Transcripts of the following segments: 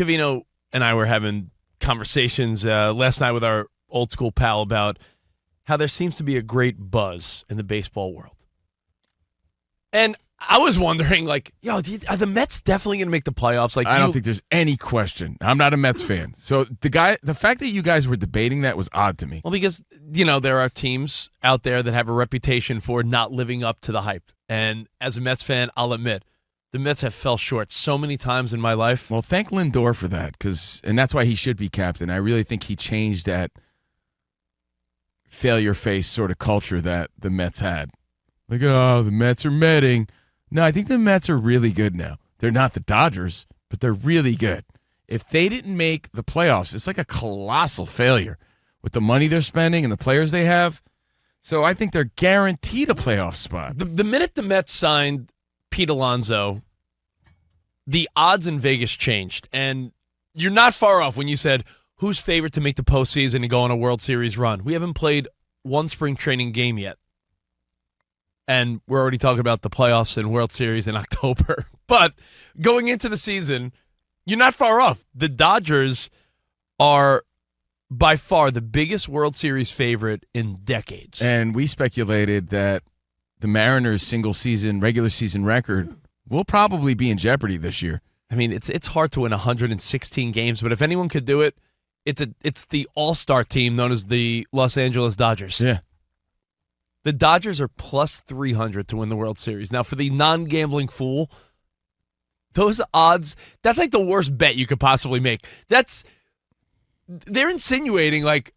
Covino and I were having conversations last night with our old school pal about how there seems to be a great buzz in the baseball world. And I was wondering, like, are the Mets definitely going to make the playoffs? Like, I don't think there's any question. I'm not a Mets fan. So the fact that you guys were debating that was odd to me. Well, because, there are teams out there that have a reputation for not living up to the hype. And as a Mets fan, I'll admit, the Mets have fell short so many times in my life. Well, thank Lindor for that, and that's why he should be captain. I really think he changed that failure face sort of culture that the Mets had. Like, the Mets are Metting. No, I think the Mets are really good now. They're not the Dodgers, but they're really good. If they didn't make the playoffs, it's like a colossal failure with the money they're spending and the players they have. So I think they're guaranteed a playoff spot. The minute the Mets signed Pete Alonso, the odds in Vegas changed. And you're not far off when you said, who's favorite to make the postseason and go on a World Series run? We haven't played one spring training game yet. And we're already talking about the playoffs and World Series in October. But going into the season, you're not far off. The Dodgers are by far the biggest World Series favorite in decades. And we speculated that the Mariners' regular season record will probably be in jeopardy this year. I mean, it's hard to win 116 games, but if anyone could do it, it's the all-star team known as the Los Angeles Dodgers. Yeah. The Dodgers are plus 300 to win the World Series. Now, for the non-gambling fool, those odds, that's like the worst bet you could possibly make. They're insinuating like,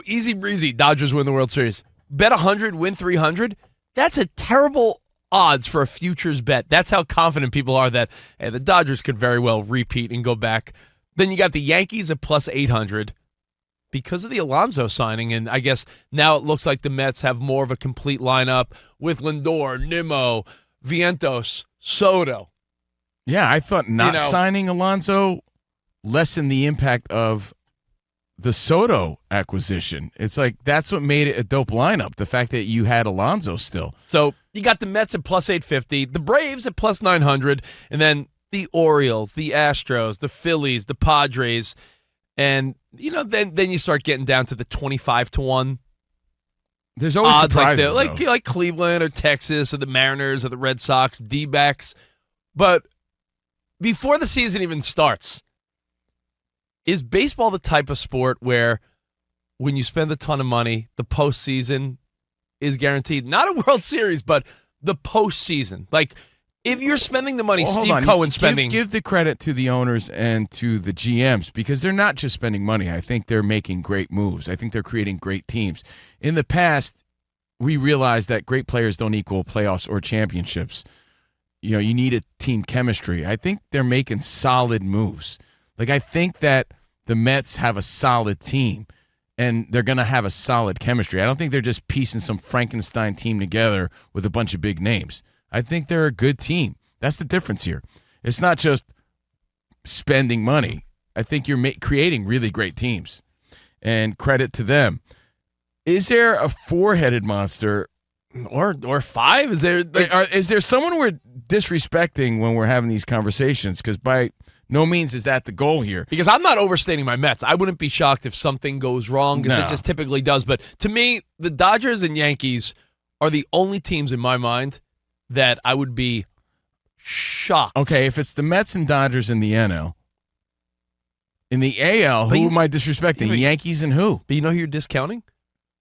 easy breezy, Dodgers win the World Series. Bet 100, win 300. That's a terrible odds for a futures bet. That's how confident people are that the Dodgers could very well repeat and go back. Then you got the Yankees at plus 800. Because of the Alonso signing, and I guess now it looks like the Mets have more of a complete lineup with Lindor, Nimmo, Vientos, Soto. Yeah, I thought signing Alonso lessened the impact of the Soto acquisition. It's like that's what made it a dope lineup, the fact that you had Alonso still. So you got the Mets at plus 850, the Braves at plus 900, and then the Orioles, the Astros, the Phillies, the Padres. And, then you start getting down to the 25-1. There's always odds surprises, like Cleveland or Texas or the Mariners or the Red Sox, D-backs. But before the season even starts, is baseball the type of sport where when you spend a ton of money, the postseason is guaranteed? Not a World Series, but the postseason. Like, if you're spending the money, Steve Cohen's spending. Give the credit to the owners and to the GMs because they're not just spending money. I think they're making great moves. I think they're creating great teams. In the past, we realized that great players don't equal playoffs or championships. You need a team chemistry. I think they're making solid moves. Like, I think that the Mets have a solid team, and they're going to have a solid chemistry. I don't think they're just piecing some Frankenstein team together with a bunch of big names. I think they're a good team. That's the difference here. It's not just spending money. I think you're creating really great teams, and credit to them. Is there a four-headed monster or five? Is there someone we're disrespecting when we're having these conversations? Because by no means is that the goal here. Because I'm not overstating my Mets. I wouldn't be shocked if something goes wrong because it just typically does. But to me, the Dodgers and Yankees are the only teams in my mind that I would be shocked. Okay, if it's the Mets and Dodgers in the NL, in the AL, who am I disrespecting? Yankees and who? But you know who you're discounting?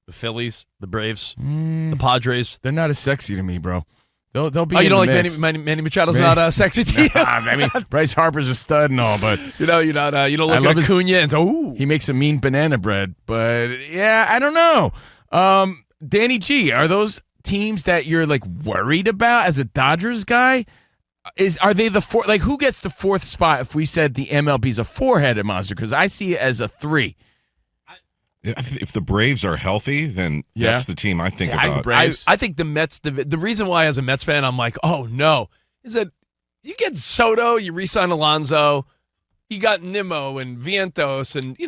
The Phillies, the Braves, the Padres. They're not as sexy to me, bro. They'll be. Oh, you don't like Manny Machado's not sexy to you? I mean, Bryce Harper's a stud and all, but you're not. You don't look at Acuna and say, "Ooh." He makes a mean banana bread, but yeah, I don't know. Danny G, are those teams that you're like worried about as a Dodgers guy? Are they the four? Like, who gets the fourth spot if we said the MLB's a four-headed monster? Because I see it as a three. If the Braves are healthy, then that's the team I think about. I think the Mets. The reason why, as a Mets fan, I'm like, oh no, is that you get Soto, you re-sign Alonso, you got Nimmo and Vientos, and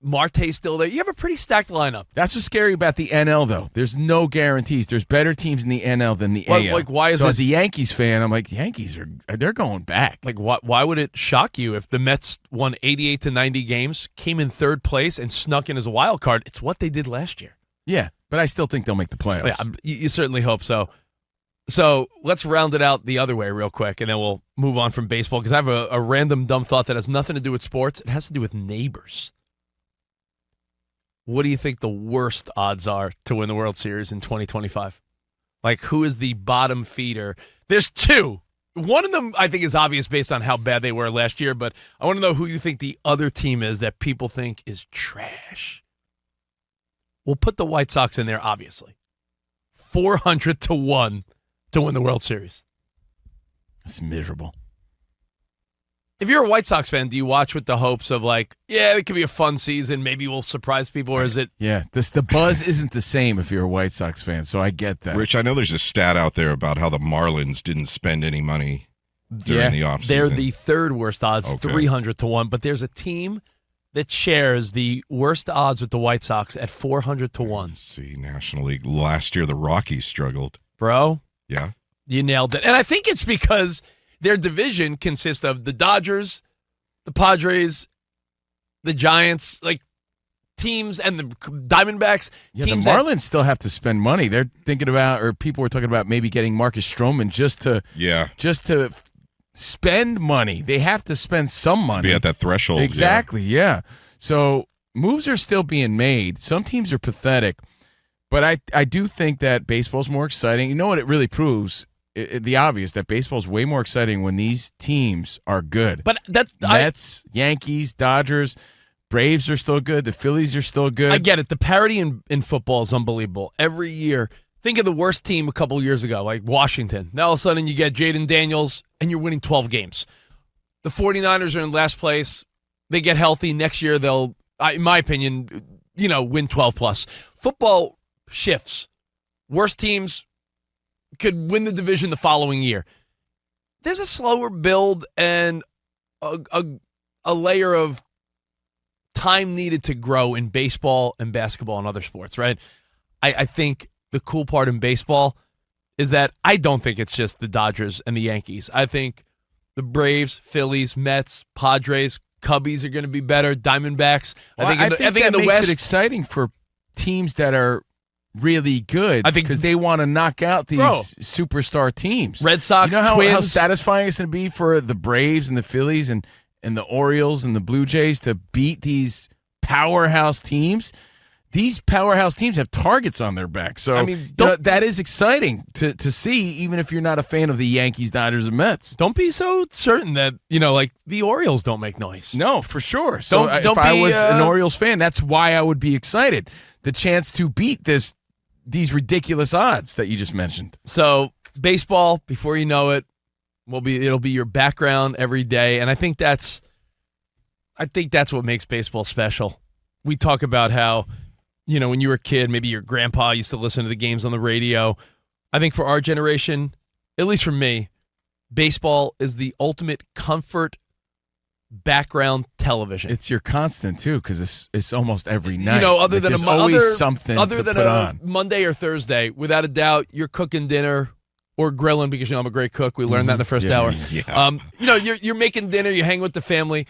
Marte's still there. You have a pretty stacked lineup. That's what's scary about the NL, though. There's no guarantees. There's better teams in the NL than the AL. Like, why is so it? As a Yankees fan, I'm like, Yankees they're going back. Like, why would it shock you if the Mets won 88 to 90 games, came in third place, and snuck in as a wild card? It's what they did last year. Yeah, but I still think they'll make the playoffs. Yeah, you certainly hope so. So let's round it out the other way real quick, and then we'll move on from baseball, because I have a random dumb thought that has nothing to do with sports. It has to do with neighbors. What do you think the worst odds are to win the World Series in 2025? Like, who is the bottom feeder? There's two. One of them, I think, is obvious based on how bad they were last year, but I want to know who you think the other team is that people think is trash. We'll put the White Sox in there, obviously. 400 to 1 to win the World Series. That's miserable. If you're a White Sox fan, do you watch with the hopes of like, yeah, it could be a fun season, maybe we'll surprise people, or is it? Yeah, the buzz isn't the same if you're a White Sox fan, so I get that. Rich, I know there's a stat out there about how the Marlins didn't spend any money during the offseason. They're the third worst odds, Okay. 300 to 1, but there's a team that shares the worst odds with the White Sox at 400 to 1. Let's see, National League. Last year, the Rockies struggled. Bro, Yeah. you nailed it. And I think it's because their division consists of the Dodgers, the Padres, the Giants, like teams, and the Diamondbacks. Yeah, teams the Marlins still have to spend money. They're thinking about, or people were talking about maybe getting Marcus Stroman just to spend money. They have to spend some money. To be at that threshold. Exactly, yeah. So moves are still being made. Some teams are pathetic, but I do think that baseball's more exciting. You know what it really proves? The obvious, that baseball's way more exciting when these teams are good. But Mets, Yankees, Dodgers, Braves are still good. The Phillies are still good. I get it. The parity in football is unbelievable. Every year, think of the worst team a couple years ago, like Washington. Now all of a sudden you get Jaden Daniels, and you're winning 12 games. The 49ers are in last place. They get healthy. Next year they'll, in my opinion, win 12 plus. Football shifts. Worst teams could win the division the following year. There's a slower build and a layer of time needed to grow in baseball and basketball and other sports, right? I think the cool part in baseball is that I don't think it's just the Dodgers and the Yankees. I think the Braves, Phillies, Mets, Padres, Cubbies are going to be better. Diamondbacks. I think that in the makes West, it exciting for teams that are really good. I think because they want to knock out these superstar teams. Red Sox, you know how Twins. satisfying it's going to be for the Braves and the Phillies and the Orioles and the Blue Jays to beat these powerhouse teams. These powerhouse teams have targets on their back. So that is exciting to see, even if you're not a fan of the Yankees, Dodgers, and Mets. Don't be so certain that, like the Orioles don't make noise. No, for sure. So don't if I be, was an Orioles fan, that's why I would be excited. The chance to beat these ridiculous odds that you just mentioned. So baseball, before you know it, it'll be your background every day, and I think that's what makes baseball special. We talk about how, when you were a kid, maybe your grandpa used to listen to the games on the radio. I think for our generation, at least for me, baseball is the ultimate comfort background television. It's your constant too, because it's almost every night. Other than something other to than put a on. Monday or Thursday, without a doubt, you're cooking dinner or grilling, because I'm a great cook. We learned that in the first hour. Yeah. You're making dinner, you hang with the family.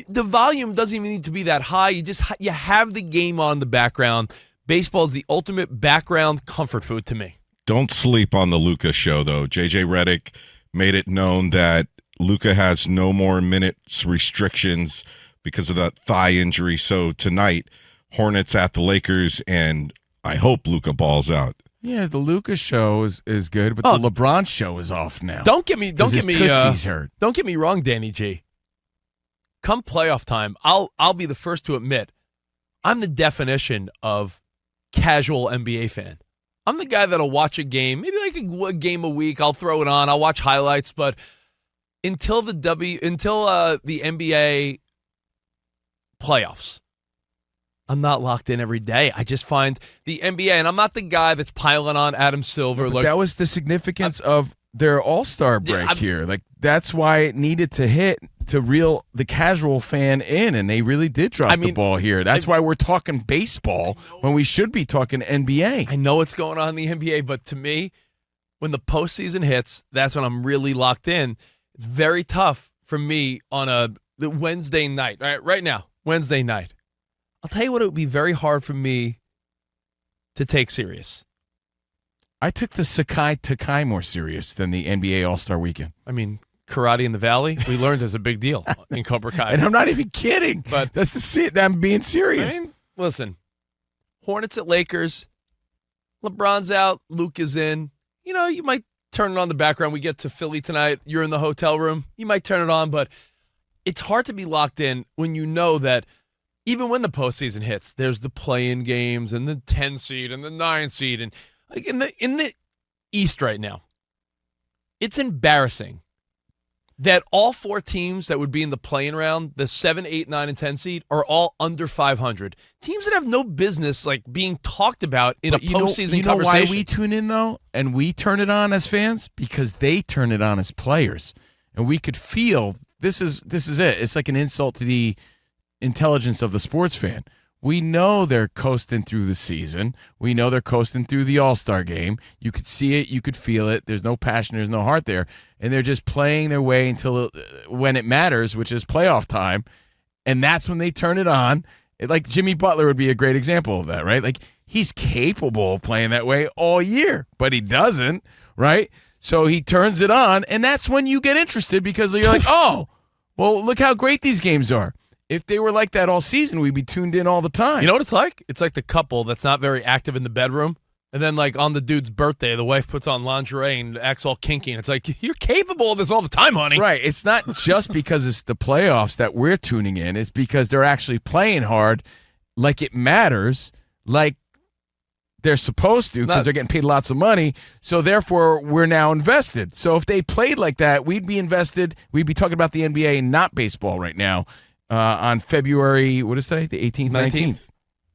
The volume doesn't even need to be that high. You have the game on the background. Baseball is the ultimate background comfort food to me. Don't sleep on the Luka show, though. J.J. Redick made it known that Luka has no more minutes restrictions because of that thigh injury. So tonight, Hornets at the Lakers, and I hope Luka balls out. Yeah, the Luka show is good, but the LeBron show is off now. Don't get me Tootsie's hurt. Don't get me wrong, Danny G. Come playoff time, I'll be the first to admit I'm the definition of casual NBA fan. I'm the guy that'll watch a game, maybe like a game a week. I'll throw it on. I'll watch highlights, but until the NBA playoffs, I'm not locked in every day. I just find the NBA, and I'm not the guy that's piling on Adam Silver. But that was the significance of their All-Star break here. Like, that's why it needed to hit to reel the casual fan in, and they really did drop the ball here. That's why we're talking baseball when we should be talking NBA. I know what's going on in the NBA, but to me, when the postseason hits, that's when I'm really locked in. It's very tough for me on the Wednesday night. Right now, Wednesday night. I'll tell you what, it would be very hard for me to take serious. I took the Sakai Takai more serious than the NBA All-Star Weekend. I mean, karate in the Valley, we learned is a big deal in Cobra Kai. And I'm not even kidding. But I'm being serious. I mean, listen, Hornets at Lakers, LeBron's out, Luke is in. You know, you might turn it on the background. We get to Philly tonight. You're in the hotel room. You might turn it on, but it's hard to be locked in when you know that even when the postseason hits, there's the play-in games and the 10 seed and the 9 seed. And like in the East right now, it's embarrassing that all 4 teams that would be in the play-in round, the 7, 8, 9, and 10 seed, are all under 500. Teams that have no business like being talked about in a postseason conversation. You know why we tune in, though, and we turn it on as fans? Because they turn it on as players. And we could feel this is it. It's like an insult to the intelligence of the sports fan. We know they're coasting through the season. We know they're coasting through the All-Star game. You could see it. You could feel it. There's no passion. There's no heart there. And they're just playing their way until when it matters, which is playoff time. And that's when they turn it on. Like Jimmy Butler would be a great example of that, right? Like he's capable of playing that way all year, but he doesn't, right? So he turns it on, and that's when you get interested because you're like, oh, well, look how great these games are. If they were like that all season, we'd be tuned in all the time. You know what it's like? It's like the couple that's not very active in the bedroom. And then, like, on the dude's birthday, the wife puts on lingerie and acts all kinky. And it's like, you're capable of this all the time, honey. Right. It's not just because it's the playoffs that we're tuning in. It's because they're actually playing hard like it matters, like they're supposed to because they're getting paid lots of money. So, therefore, we're now invested. So, if they played like that, we'd be invested. We'd be talking about the NBA and not baseball right now. On February, what is today? The 18th, 19th.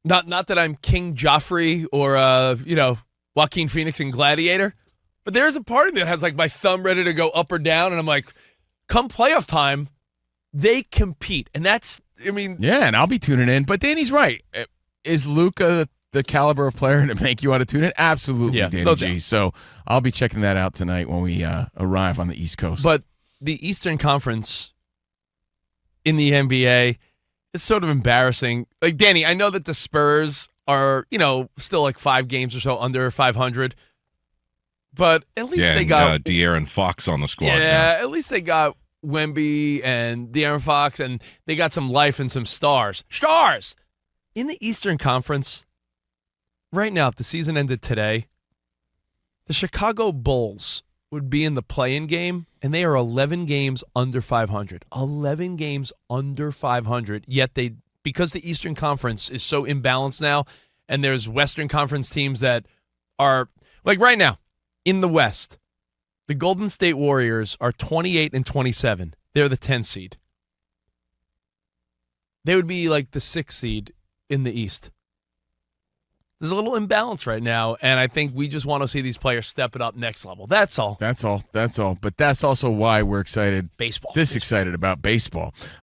Not that I'm King Joffrey or, Joaquin Phoenix in Gladiator, but there's a part of me that has, like, my thumb ready to go up or down, and I'm like, come playoff time, they compete. And that's, I mean. Yeah, and I'll be tuning in. But Danny's right. Is Luka the caliber of player to make you want to tune in? Absolutely, yeah, Danny G. So I'll be checking that out tonight when we arrive on the East Coast. But the Eastern Conference in the NBA, it's sort of embarrassing. Like, Danny, I know that the Spurs are, still like 5 games or so under 500, but at least they got De'Aaron Fox on the squad. Yeah, at least they got Wemby and De'Aaron Fox, and they got some life and some stars. Stars! In the Eastern Conference, right now, if the season ended today, the Chicago Bulls would be in the play-in game, and they are 11 games under 500. 11 games under 500, yet because the Eastern Conference is so imbalanced now, and there's Western Conference teams that are, like right now, in the West, the Golden State Warriors are 28 and 27. They're the 10 seed. They would be like the 6th seed in the East. There's a little imbalance right now, and I think we just want to see these players step it up next level. That's all. That's all. But that's also why we're excited. Excited about baseball.